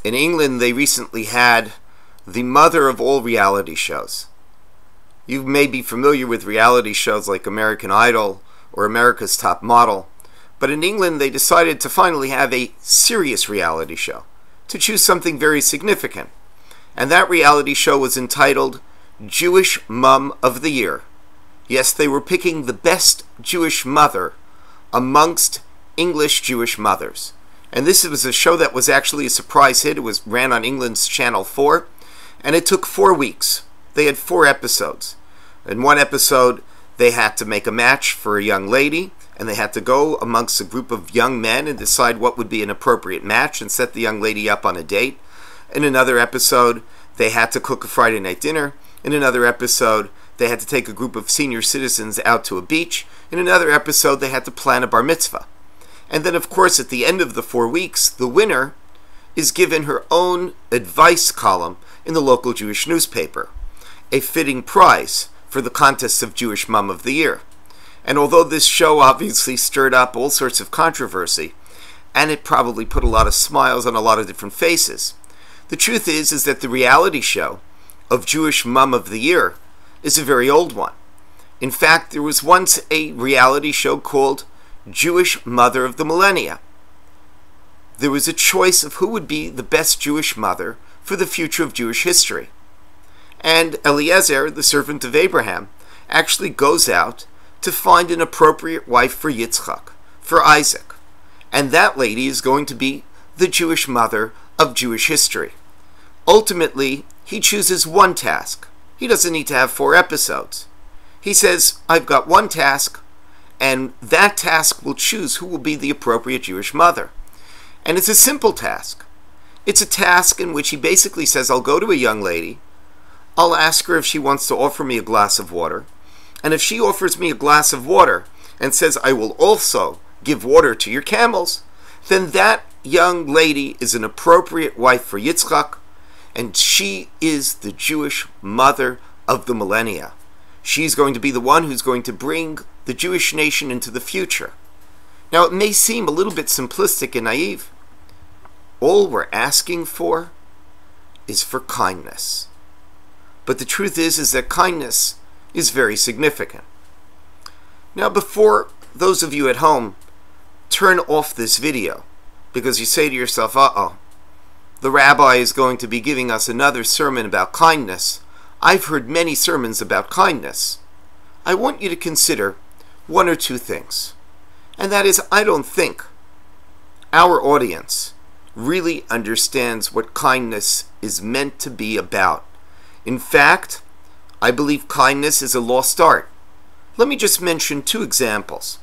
In England, they recently had the mother of all reality shows. You may be familiar with reality shows like American Idol or America's Top Model, but in England they decided to finally have a serious reality show, to choose something very significant. And that reality show was entitled Jewish Mum of the Year. Yes, they were picking the best Jewish mother amongst English Jewish mothers. And this was a show that was actually a surprise hit. It ran on England's Channel 4, and it took 4 weeks. They had 4 episodes. In one episode, they had to make a match for a young lady, and they had to go amongst a group of young men and decide what would be an appropriate match and set the young lady up on a date. In another episode, they had to cook a Friday night dinner. In another episode, they had to take a group of senior citizens out to a beach. In another episode, they had to plan a bar mitzvah. And then, of course, at the end of the 4 weeks, the winner is given her own advice column in the local Jewish newspaper, a fitting prize for the contest of Jewish Mum of the Year. And although this show obviously stirred up all sorts of controversy, and it probably put a lot of smiles on a lot of different faces, the truth is that the reality show of Jewish Mum of the Year is a very old one. In fact, there was once a reality show called Jewish Mother of the Millennia. There was a choice of who would be the best Jewish mother for the future of Jewish history. And Eliezer, the servant of Abraham, actually goes out to find an appropriate wife for Yitzchak, for Isaac. And that lady is going to be the Jewish mother of Jewish history. Ultimately, he chooses one task. He doesn't need to have 4 episodes. He says, I've got one task, and that task will choose who will be the appropriate Jewish mother. And it's a simple task. It's a task in which he basically says, I'll go to a young lady, I'll ask her if she wants to offer me a glass of water, and if she offers me a glass of water and says, I will also give water to your camels, then that young lady is an appropriate wife for Yitzchak, and she is the Jewish mother of the millennia. She's going to be the one who's going to bring the Jewish nation into the future. Now, it may seem a little bit simplistic and naive. All we're asking for is for kindness. But the truth is that kindness is very significant. Now, before those of you at home turn off this video, because you say to yourself, uh-oh, the rabbi is going to be giving us another sermon about kindness. I've heard many sermons about kindness. I want you to consider 1 or 2 things. And that is, I don't think our audience really understands what kindness is meant to be about. In fact, I believe kindness is a lost art. Let me just mention 2 examples.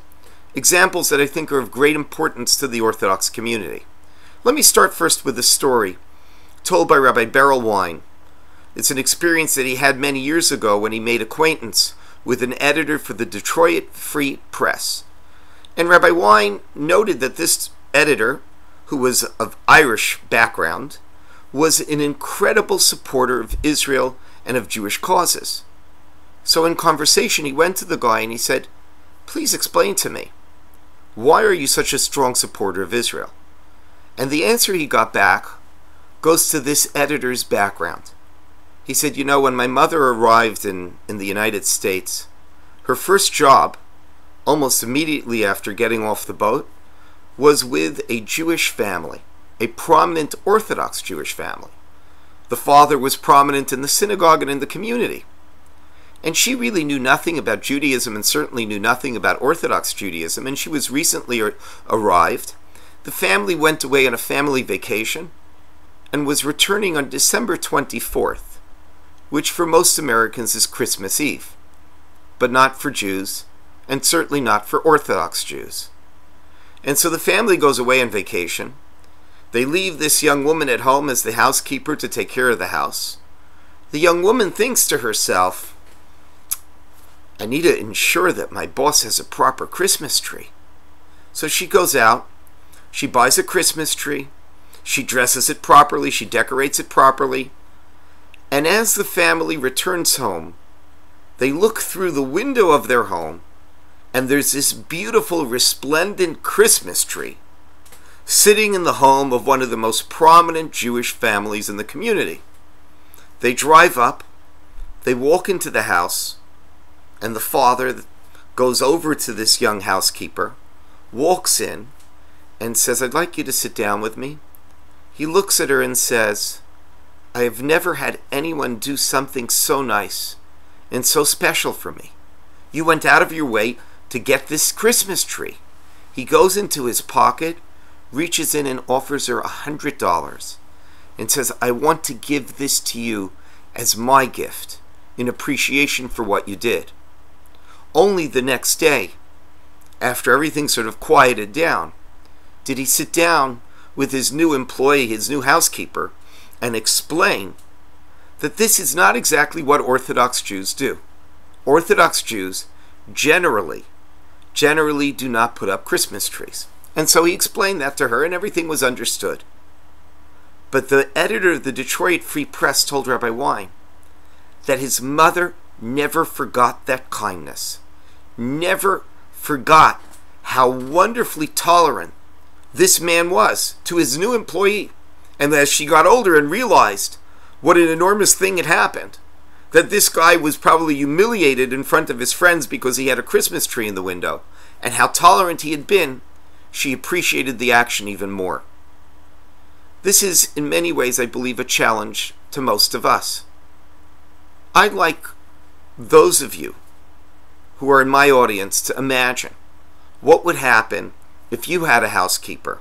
Examples that I think are of great importance to the Orthodox community. Let me start first with a story told by Rabbi Beryl Wine. It's an experience that he had many years ago when he made acquaintance with an editor for the Detroit Free Press. And Rabbi Wine noted that this editor, who was of Irish background, was an incredible supporter of Israel and of Jewish causes. So in conversation, he went to the guy and he said, please explain to me, why are you such a strong supporter of Israel? And the answer he got back goes to this editor's background. He said, you know, when my mother arrived in the United States, her first job, almost immediately after getting off the boat, was with a Jewish family, a prominent Orthodox Jewish family. The father was prominent in the synagogue and in the community. And she really knew nothing about Judaism and certainly knew nothing about Orthodox Judaism, and she was recently arrived. The family went away on a family vacation and was returning on December 24th, which for most Americans is Christmas Eve, but not for Jews, and certainly not for Orthodox Jews. And so the family goes away on vacation. They leave this young woman at home as the housekeeper to take care of the house. The young woman thinks to herself, I need to ensure that my boss has a proper Christmas tree. So she goes out, she buys a Christmas tree, she dresses it properly, she decorates it properly, and as the family returns home, they look through the window of their home, and there's this beautiful, resplendent Christmas tree sitting in the home of one of the most prominent Jewish families in the community. They drive up, they walk into the house, and the father goes over to this young housekeeper, walks in, and says, "I'd like you to sit down with me." He looks at her and says, "I have never had anyone do something so nice and so special for me. You went out of your way to get this Christmas tree." He goes into his pocket, reaches in and offers her $100 and says, "I want to give this to you as my gift in appreciation for what you did." Only the next day, after everything sort of quieted down, did he sit down with his new employee, his new housekeeper, and explain that this is not exactly what Orthodox Jews do. Orthodox Jews generally do not put up Christmas trees. And so he explained that to her, and everything was understood. But the editor of the Detroit Free Press told Rabbi Wein that his mother never forgot that kindness, never forgot how wonderfully tolerant this man was to his new employee. And as she got older and realized what an enormous thing had happened, that this guy was probably humiliated in front of his friends because he had a Christmas tree in the window, and how tolerant he had been, she appreciated the action even more. This is, in many ways, I believe, a challenge to most of us. I'd like those of you who are in my audience to imagine what would happen if you had a housekeeper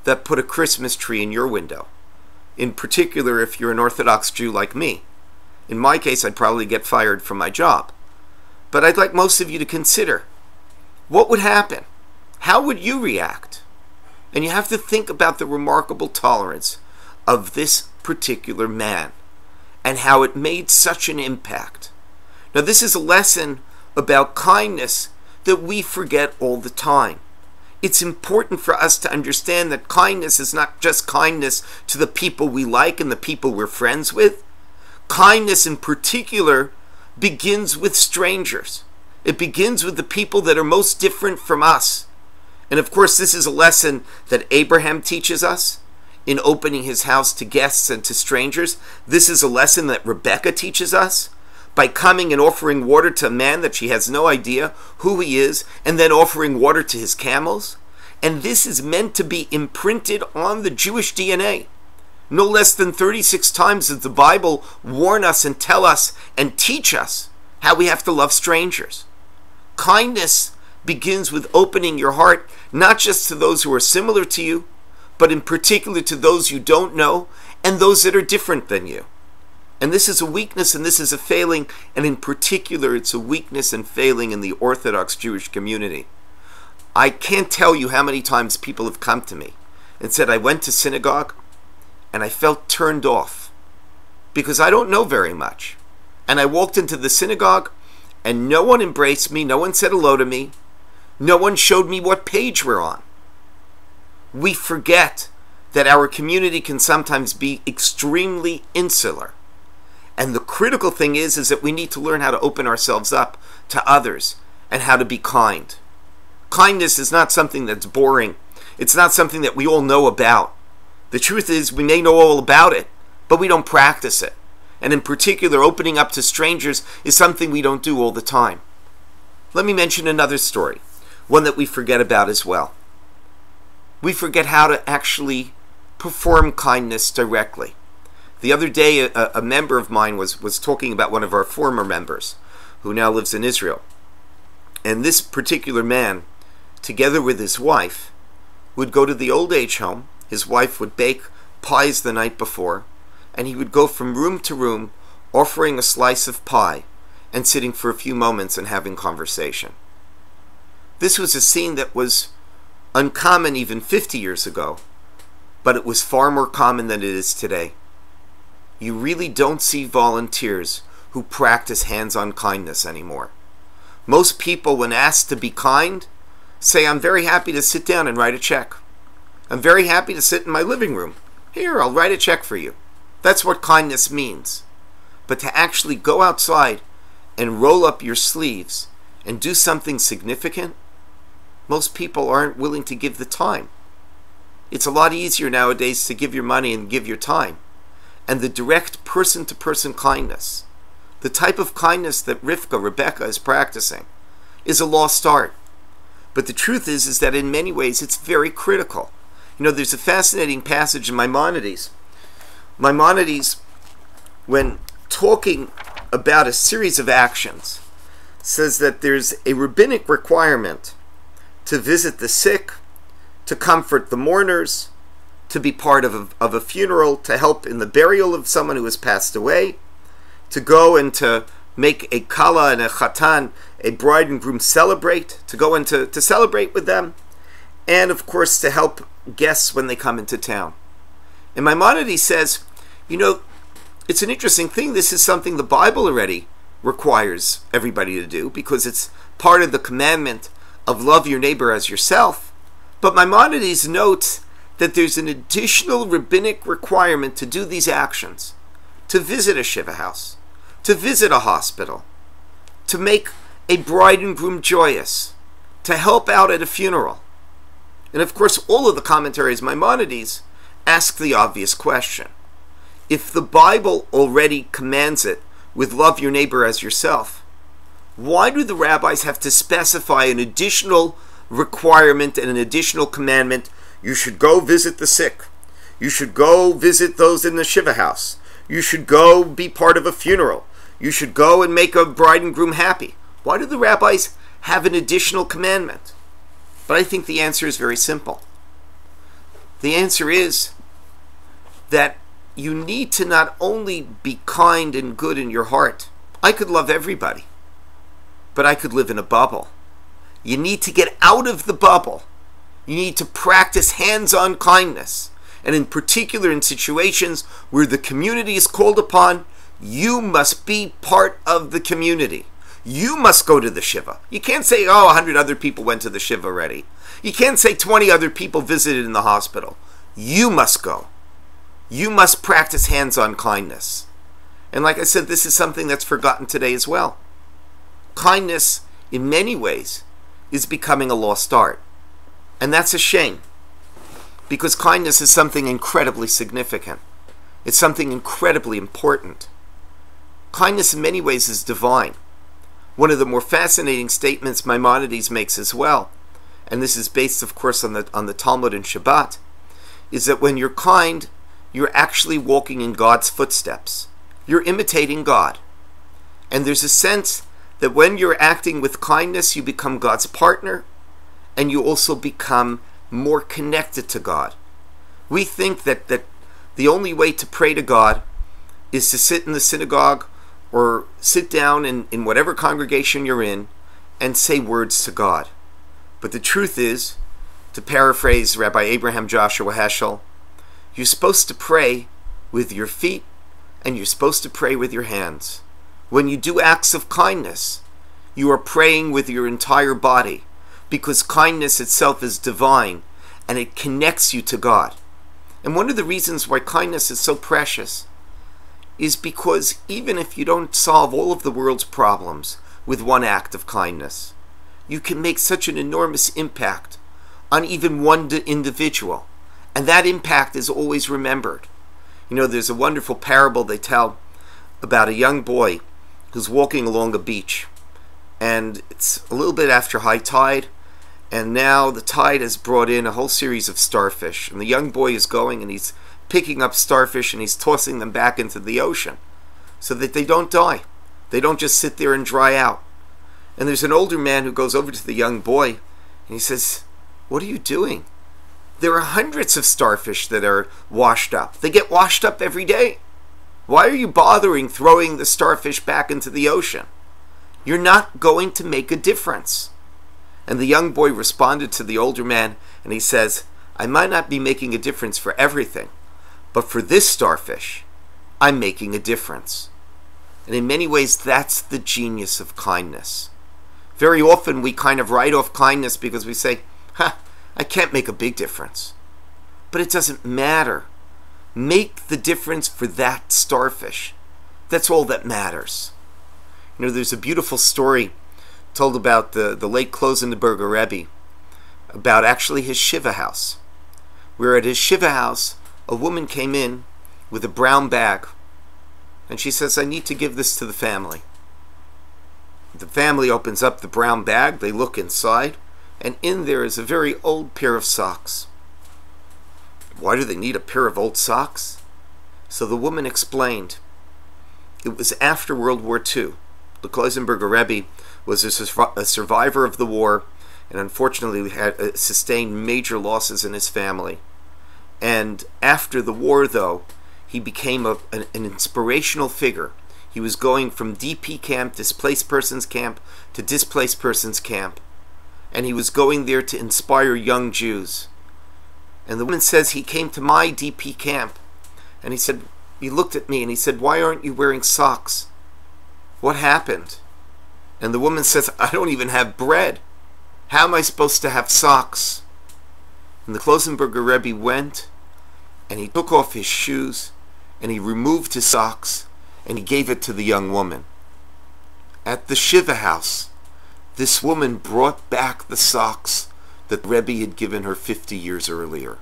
that put a Christmas tree in your window. In particular, if you're an Orthodox Jew like me. In my case, I'd probably get fired from my job. But I'd like most of you to consider, what would happen? How would you react? And you have to think about the remarkable tolerance of this particular man and how it made such an impact. Now, this is a lesson about kindness that we forget all the time. It's important for us to understand that kindness is not just kindness to the people we like and the people we're friends with. Kindness in particular begins with strangers. It begins with the people that are most different from us. And of course, this is a lesson that Abraham teaches us in opening his house to guests and to strangers. This is a lesson that Rebecca teaches us by coming and offering water to a man that she has no idea who he is, and then offering water to his camels. And this is meant to be imprinted on the Jewish DNA. No less than 36 times does the Bible warn us and tell us and teach us how we have to love strangers. Kindness begins with opening your heart, not just to those who are similar to you, but in particular to those you don't know and those that are different than you. And this is a weakness and this is a failing, and in particular it's a weakness and failing in the Orthodox Jewish community. I can't tell you how many times people have come to me and said, "I went to synagogue and I felt turned off because I don't know very much. And I walked into the synagogue and no one embraced me, no one said hello to me, no one showed me what page we're on." We forget that our community can sometimes be extremely insular. And the critical thing is that we need to learn how to open ourselves up to others and how to be kind. Kindness is not something that's boring. It's not something that we all know about. The truth is, we may know all about it, but we don't practice it. And in particular, opening up to strangers is something we don't do all the time. Let me mention another story, one that we forget about as well. We forget how to actually perform kindness directly. The other day, a member of mine was talking about one of our former members who now lives in Israel. And this particular man, together with his wife, would go to the old age home. His wife would bake pies the night before, and he would go from room to room offering a slice of pie and sitting for a few moments and having conversation. This was a scene that was uncommon even 50 years ago, but it was far more common than it is today. You really don't see volunteers who practice hands-on kindness anymore. Most people, when asked to be kind, say, "I'm very happy to sit down and write a check. I'm very happy to sit in my living room. Here, I'll write a check for you." That's what kindness means. But to actually go outside and roll up your sleeves and do something significant, most people aren't willing to give the time. It's a lot easier nowadays to give your money and give your time. And the direct person-to-person kindness, the type of kindness that Rebecca is practicing, is a lost art. But the truth is that in many ways it's very critical. There's a fascinating passage in Maimonides. Maimonides, when talking about a series of actions, says that there's a rabbinic requirement to visit the sick, to comfort the mourners, to be part of a funeral, to help in the burial of someone who has passed away, to go and to make a kala and a chatan, a bride and groom, celebrate, to go and to celebrate with them, and of course to help guests when they come into town. And Maimonides says, it's an interesting thing. This is something the Bible already requires everybody to do, because it's part of the commandment of love your neighbor as yourself. But Maimonides notes that there's an additional rabbinic requirement to do these actions, to visit a shiva house, to visit a hospital, to make a bride and groom joyous, to help out at a funeral. And of course, all of the commentaries Maimonides ask the obvious question. If the Bible already commands it with love your neighbor as yourself, why do the rabbis have to specify an additional requirement and an additional commandment? You should go visit the sick. You should go visit those in the shiva house. You should go be part of a funeral. You should go and make a bride and groom happy. Why do the rabbis have an additional commandment? But I think the answer is very simple. The answer is that you need to not only be kind and good in your heart. I could love everybody, but I could live in a bubble. You need to get out of the bubble. You need to practice hands-on kindness. And in particular, in situations where the community is called upon, you must be part of the community. You must go to the shiva. You can't say, 100 other people went to the shiva already. You can't say 20 other people visited in the hospital. You must go. You must practice hands-on kindness. And like I said, this is something that's forgotten today as well. Kindness, in many ways, is becoming a lost art. And that's a shame, because kindness is something incredibly significant. It's something incredibly important. Kindness in many ways is divine. One of the more fascinating statements Maimonides makes as well, and this is based, of course, on the Talmud and Shabbat, is that when you're kind, you're actually walking in God's footsteps. You're imitating God. And there's a sense that when you're acting with kindness, you become God's partner, and you also become more connected to God. We think that the only way to pray to God is to sit in the synagogue or sit down in whatever congregation you're in and say words to God. But the truth is, to paraphrase Rabbi Abraham Joshua Heschel, you're supposed to pray with your feet and you're supposed to pray with your hands. When you do acts of kindness, you are praying with your entire body, because kindness itself is divine and it connects you to God. And one of the reasons why kindness is so precious is because even if you don't solve all of the world's problems with one act of kindness, you can make such an enormous impact on even one individual. And that impact is always remembered. There's a wonderful parable they tell about a young boy who's walking along a beach. And it's a little bit after high tide. And now the tide has brought in a whole series of starfish. And the young boy is going and he's picking up starfish and he's tossing them back into the ocean so that they don't die. They don't just sit there and dry out. And there's an older man who goes over to the young boy and he says, "What are you doing? There are hundreds of starfish that are washed up. They get washed up every day. Why are you bothering throwing the starfish back into the ocean? You're not going to make a difference." And the young boy responded to the older man and he says, "I might not be making a difference for everything, but for this starfish, I'm making a difference." And in many ways, that's the genius of kindness. Very often we kind of write off kindness because we say, I can't make a big difference. But it doesn't matter. Make the difference for that starfish. That's all that matters. There's a beautiful story told about the late Klosenberger Rabbi, about actually his shiva house. where at his Shiva house, a woman came in with a brown bag, and she says, I need to give this to the family. The family opens up the brown bag, they look inside, and in there is a very old pair of socks. Why do they need a pair of old socks? So the woman explained, it was after World War II. The Kloisenberger Rebbe was a survivor of the war, and unfortunately had sustained major losses in his family. And after the war, though, he became an inspirational figure. He was going from DP camp, displaced persons camp, to displaced persons camp. And he was going there to inspire young Jews. And the woman says he came to my DP camp, and he said, he looked at me and he said, why aren't you wearing socks? What happened? And the woman says, I don't even have bread. How am I supposed to have socks? And the Kloisenberger Rebbe went, and he took off his shoes, and he removed his socks, and he gave it to the young woman. At the Shiva house, this woman brought back the socks that the Rebbe had given her 50 years earlier.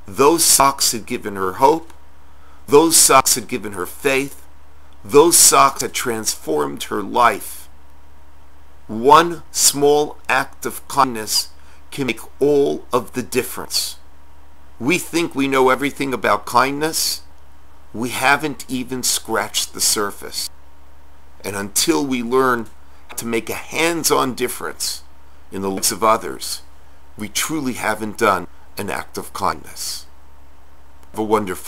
Those socks had given her hope. Those socks had given her faith. Those socks had transformed her life. One small act of kindness can make all of the difference. We think we know everything about kindness. We haven't even scratched the surface. And until we learn to make a hands-on difference in the lives of others, we truly haven't done an act of kindness. Have a wonderful